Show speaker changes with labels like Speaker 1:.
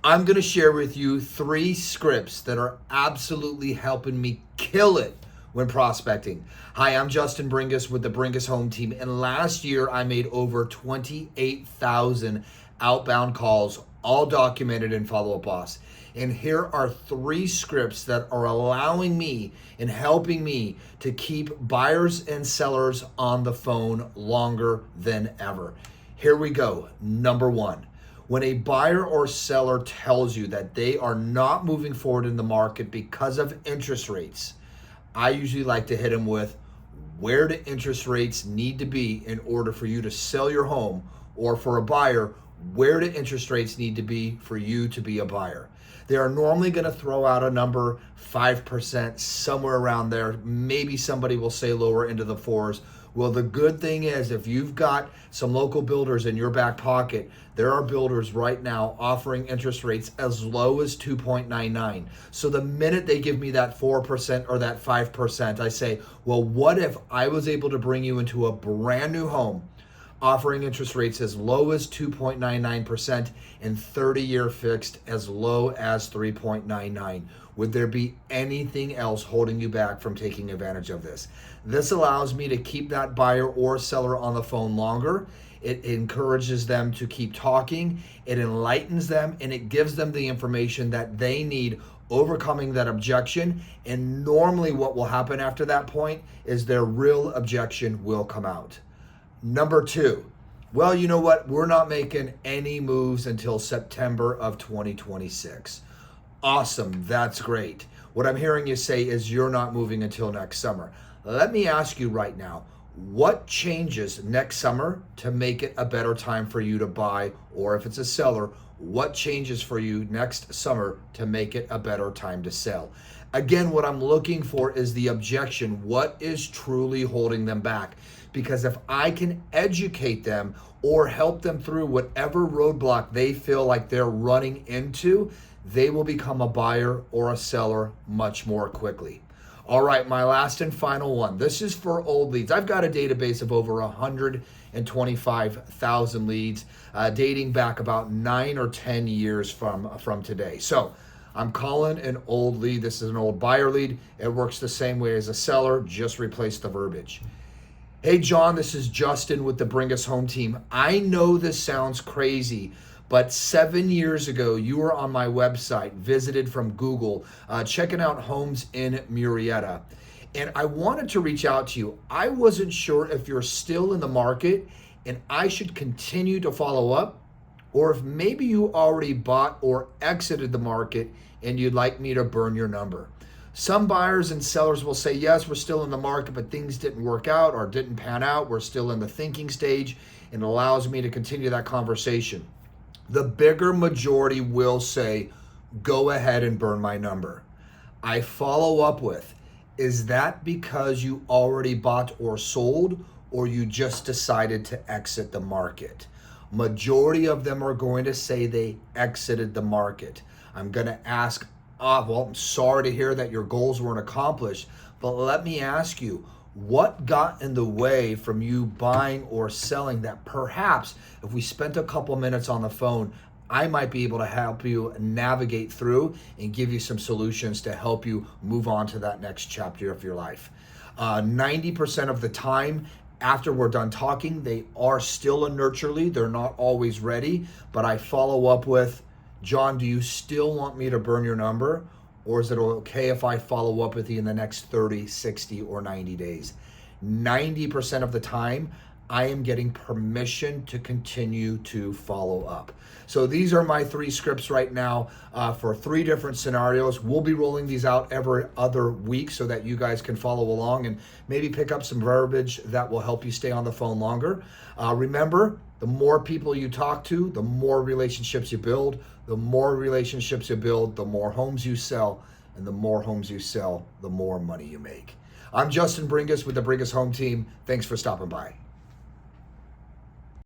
Speaker 1: I'm going to share with you 3 scripts that are absolutely helping me kill it when prospecting. Hi, I'm Justin Bringas with the Bringas Home Team, and last year I made over 28,000 outbound calls, all documented in Follow Up Boss. And here are 3 scripts that are allowing me and helping me to keep buyers and sellers on the phone longer than ever. Here we go. Number 1. When a buyer or seller tells you that they are not moving forward in the market because of interest rates, I usually like to hit them with, where do interest rates need to be in order for you to sell your home? Or for a buyer, where do interest rates need to be for you to be a buyer? They are normally going to throw out a number, 5%, somewhere around there. Maybe somebody will say lower into the 4s. Well, the good thing is, if you've got some local builders in your back pocket, there are builders right now offering interest rates as low as 2.99. So the minute they give me that 4% or that 5%, I say, well, what if I was able to bring you into a brand new home offering interest rates as low as 2.99% and 30-year fixed as low as 3.99. Would there be anything else holding you back from taking advantage of this? This allows me to keep that buyer or seller on the phone longer. It encourages them to keep talking. It enlightens them, and it gives them the information that they need, overcoming that objection. And normally what will happen after that point is their real objection will come out. Number 2, well, you know what? We're not making any moves until September of 2026. Awesome, that's great. What I'm hearing you say is you're not moving until next summer. Let me ask you right now, what changes next summer to make it a better time for you to buy? Or if it's a seller, what changes for you next summer to make it a better time to sell? Again, what I'm looking for is the objection. What is truly holding them back? Because if I can educate them or help them through whatever roadblock they feel like they're running into, they will become a buyer or a seller much more quickly. All right, my last and final one. This is for old leads. I've got a database of over 125,000 leads dating back about 9 or 10 years from today. So I'm calling an old lead. This is an old buyer lead. It works the same way as a seller, just replace the verbiage. Hey, John, this is Justin with the Bringas Home Team. I know this sounds crazy, but 7 years ago, you were on my website, visited from Google, checking out homes in Murrieta. And I wanted to reach out to you. I wasn't sure if you're still in the market and I should continue to follow up, or if maybe you already bought or exited the market and you'd like me to burn your number. Some buyers and sellers will say, yes, we're still in the market, but things didn't work out or didn't pan out. We're still in the thinking stage, and it allows me to continue that conversation. The bigger majority will say, go ahead and burn my number. I follow up with, is that because you already bought or sold, or you just decided to exit the market? Majority of them are going to say they exited the market. I'm going to ask, well, I'm sorry to hear that your goals weren't accomplished, but let me ask you, what got in the way from you buying or selling that perhaps if we spent a couple minutes on the phone, I might be able to help you navigate through and give you some solutions to help you move on to that next chapter of your life. 90% of the time, after we're done talking, they are still a nurture lead. They're not always ready, but I follow up with, John, do you still want me to burn your number? Or is it okay if I follow up with you in the next 30, 60, or 90 days? 90% of the time, I am getting permission to continue to follow up. So these are my 3 scripts right now for 3 different scenarios. We'll be rolling these out every other week so that you guys can follow along and maybe pick up some verbiage that will help you stay on the phone longer. Remember, the more people you talk to, the more relationships you build. The more relationships you build, the more homes you sell, and the more homes you sell, the more money you make. I'm Justin Bringas with the Bringas Home Team. Thanks for stopping by.